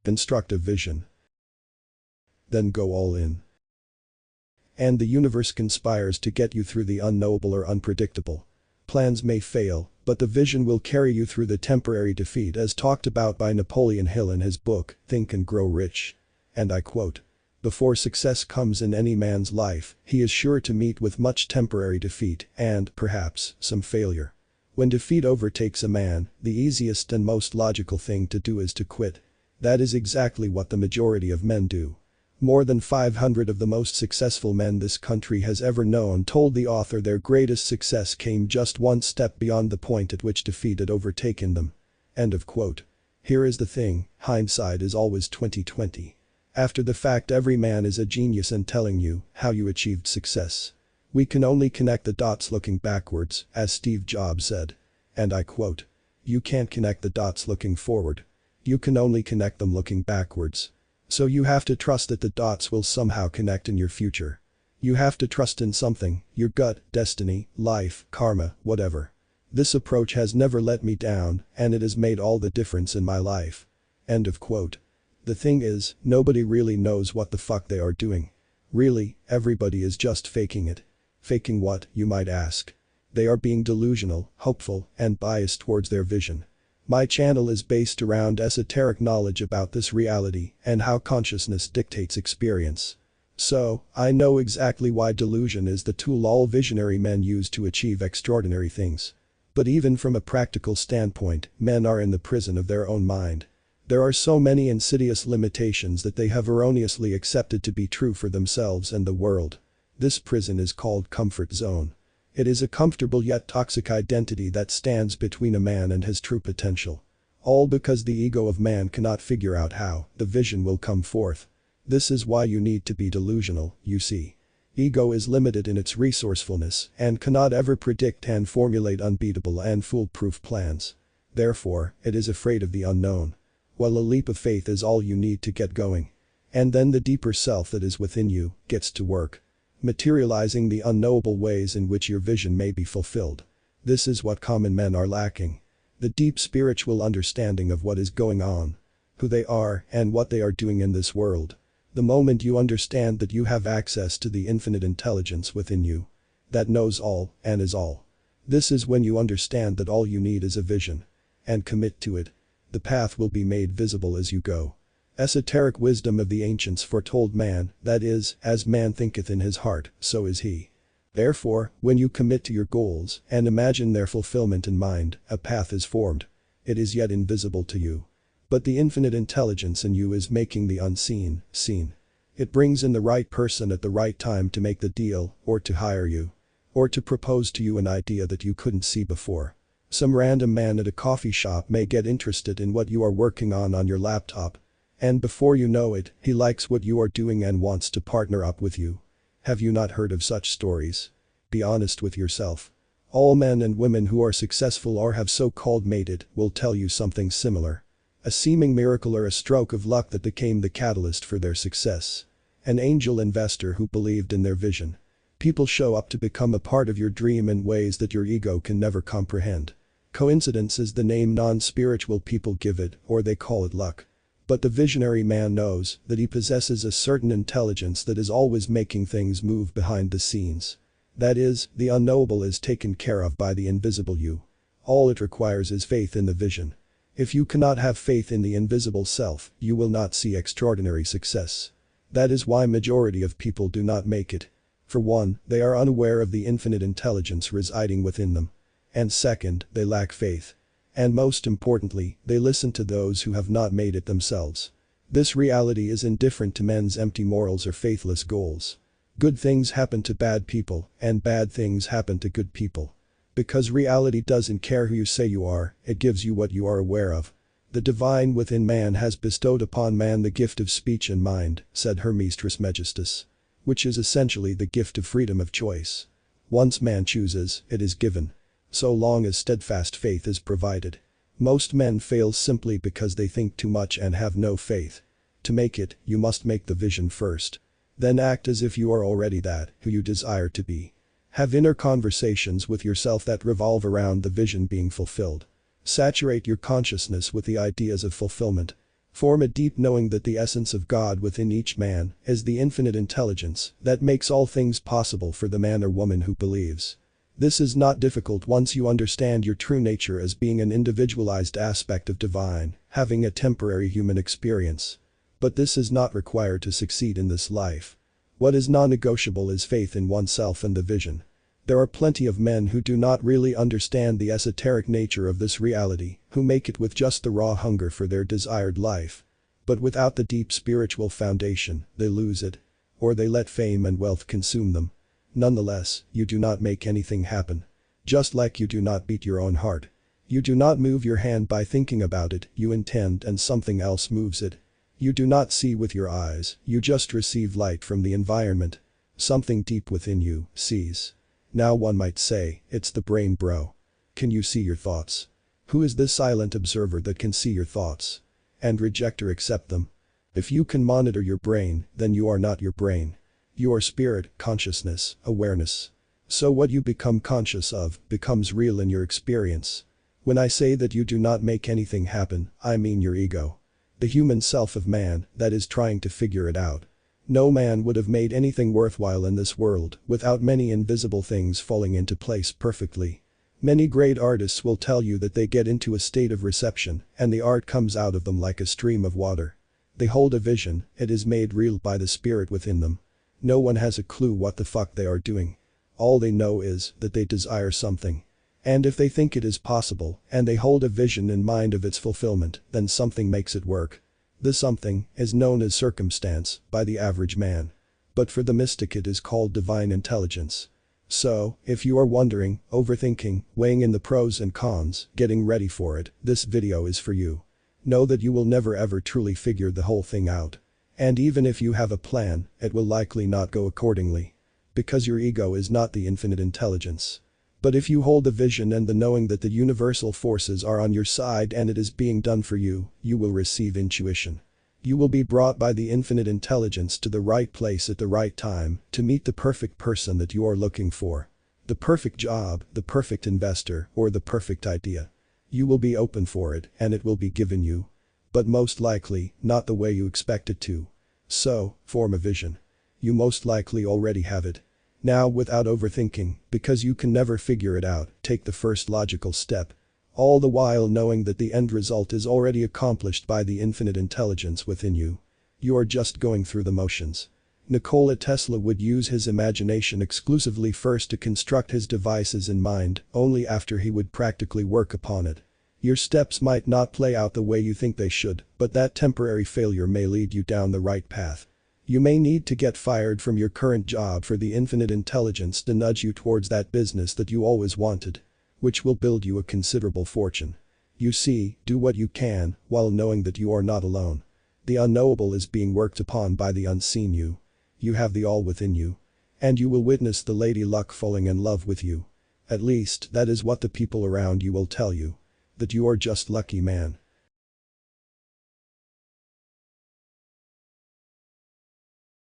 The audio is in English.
Construct a vision. Then go all in. And the universe conspires to get you through the unknowable or unpredictable. Plans may fail, but the vision will carry you through the temporary defeat as talked about by Napoleon Hill in his book, Think and Grow Rich. And I quote, "Before success comes in any man's life, he is sure to meet with much temporary defeat and, perhaps, some failure. When defeat overtakes a man, the easiest and most logical thing to do is to quit. That is exactly what the majority of men do." More than 500 of the most successful men this country has ever known told the author their greatest success came just one step beyond the point at which defeat had overtaken them. End of quote. Here is the thing, hindsight is always 20/20. After the fact, every man is a genius in telling you how you achieved success. We can only connect the dots looking backwards, as Steve Jobs said. And I quote, "You can't connect the dots looking forward. You can only connect them looking backwards. So you have to trust that the dots will somehow connect in your future. You have to trust in something, your gut, destiny, life, karma, whatever. This approach has never let me down, and it has made all the difference in my life." End of quote. The thing is, nobody really knows what the fuck they are doing. Really, everybody is just faking it. Faking what, you might ask? They are being delusional, hopeful, and biased towards their vision. My channel is based around esoteric knowledge about this reality and how consciousness dictates experience. So, I know exactly why delusion is the tool all visionary men use to achieve extraordinary things. But even from a practical standpoint, men are in the prison of their own mind. There are so many insidious limitations that they have erroneously accepted to be true for themselves and the world. This prison is called comfort zone. It is a comfortable yet toxic identity that stands between a man and his true potential. All because the ego of man cannot figure out how the vision will come forth. This is why you need to be delusional, you see. Ego is limited in its resourcefulness and cannot ever predict and formulate unbeatable and foolproof plans. Therefore, it is afraid of the unknown. While a leap of faith is all you need to get going. And then the deeper self that is within you gets to work, materializing the unknowable ways in which your vision may be fulfilled. This is what common men are lacking. The deep spiritual understanding of what is going on, who they are, and what they are doing in this world. The moment you understand that you have access to the infinite intelligence within you that knows all and is all. This is when you understand that all you need is a vision. And commit to it. The path will be made visible as you go. Esoteric wisdom of the ancients foretold man, that is, as man thinketh in his heart, so is he. Therefore, when you commit to your goals and imagine their fulfillment in mind, a path is formed. It is yet invisible to you. But the infinite intelligence in you is making the unseen, seen. It brings in the right person at the right time to make the deal, or to hire you. Or to propose to you an idea that you couldn't see before. Some random man at a coffee shop may get interested in what you are working on your laptop. And before you know it, he likes what you are doing and wants to partner up with you. Have you not heard of such stories? Be honest with yourself. All men and women who are successful or have so-called made it will tell you something similar. A seeming miracle or a stroke of luck that became the catalyst for their success. An angel investor who believed in their vision. People show up to become a part of your dream in ways that your ego can never comprehend. Coincidence is the name non-spiritual people give it, or they call it luck. But the visionary man knows that he possesses a certain intelligence that is always making things move behind the scenes. That is, the unknowable is taken care of by the invisible you. All it requires is faith in the vision. If you cannot have faith in the invisible self, you will not see extraordinary success. That is why majority of people do not make it. For one, they are unaware of the infinite intelligence residing within them. And second, they lack faith. And most importantly, they listen to those who have not made it themselves. This reality is indifferent to men's empty morals or faithless goals. Good things happen to bad people, and bad things happen to good people. Because reality doesn't care who you say you are, it gives you what you are aware of. The divine within man has bestowed upon man the gift of speech and mind, said Hermes Trismegistus. Which is essentially the gift of freedom of choice. Once man chooses, it is given. So long as steadfast faith is provided. Most men fail simply because they think too much and have no faith. To make it, you must make the vision first. Then act as if you are already that who you desire to be. Have inner conversations with yourself that revolve around the vision being fulfilled. Saturate your consciousness with the ideas of fulfillment. Form a deep knowing that the essence of God within each man is the infinite intelligence that makes all things possible for the man or woman who believes. This is not difficult once you understand your true nature as being an individualized aspect of divine, having a temporary human experience. But this is not required to succeed in this life. What is non-negotiable is faith in oneself and the vision. There are plenty of men who do not really understand the esoteric nature of this reality, who make it with just the raw hunger for their desired life. But without the deep spiritual foundation, they lose it. Or they let fame and wealth consume them. Nonetheless, you do not make anything happen. Just like you do not beat your own heart. You do not move your hand by thinking about it, you intend and something else moves it. You do not see with your eyes, you just receive light from the environment. Something deep within you sees. Now one might say, it's the brain, bro. Can you see your thoughts? Who is this silent observer that can see your thoughts? And reject or accept them? If you can monitor your brain, then you are not your brain. You are spirit, consciousness, awareness. So what you become conscious of becomes real in your experience. When I say that you do not make anything happen, I mean your ego. The human self of man that is trying to figure it out. No man would have made anything worthwhile in this world without many invisible things falling into place perfectly. Many great artists will tell you that they get into a state of reception and the art comes out of them like a stream of water. They hold a vision, it is made real by the spirit within them. No one has a clue what the fuck they are doing. All they know is that they desire something. And if they think it is possible and they hold a vision in mind of its fulfillment, then something makes it work. The something is known as circumstance by the average man. But for the mystic it is called divine intelligence. So, if you are wondering, overthinking, weighing in the pros and cons, getting ready for it, this video is for you. Know that you will never ever truly figure the whole thing out. And even if you have a plan, it will likely not go accordingly. Because your ego is not the infinite intelligence. But if you hold the vision and the knowing that the universal forces are on your side and it is being done for you, you will receive intuition. You will be brought by the infinite intelligence to the right place at the right time to meet the perfect person that you are looking for. The perfect job, the perfect investor, or the perfect idea. You will be open for it and it will be given you. But most likely, not the way you expect it to. So, form a vision. You most likely already have it. Now without overthinking, because you can never figure it out, take the first logical step. All the while knowing that the end result is already accomplished by the infinite intelligence within you. You are just going through the motions. Nikola Tesla would use his imagination exclusively first to construct his devices in mind, only after he would practically work upon it. Your steps might not play out the way you think they should, but that temporary failure may lead you down the right path. You may need to get fired from your current job for the infinite intelligence to nudge you towards that business that you always wanted. Which will build you a considerable fortune. You see, do what you can, while knowing that you are not alone. The unknowable is being worked upon by the unseen you. You have the all within you. And you will witness the lady luck falling in love with you. At least, that is what the people around you will tell you. That you are just lucky man.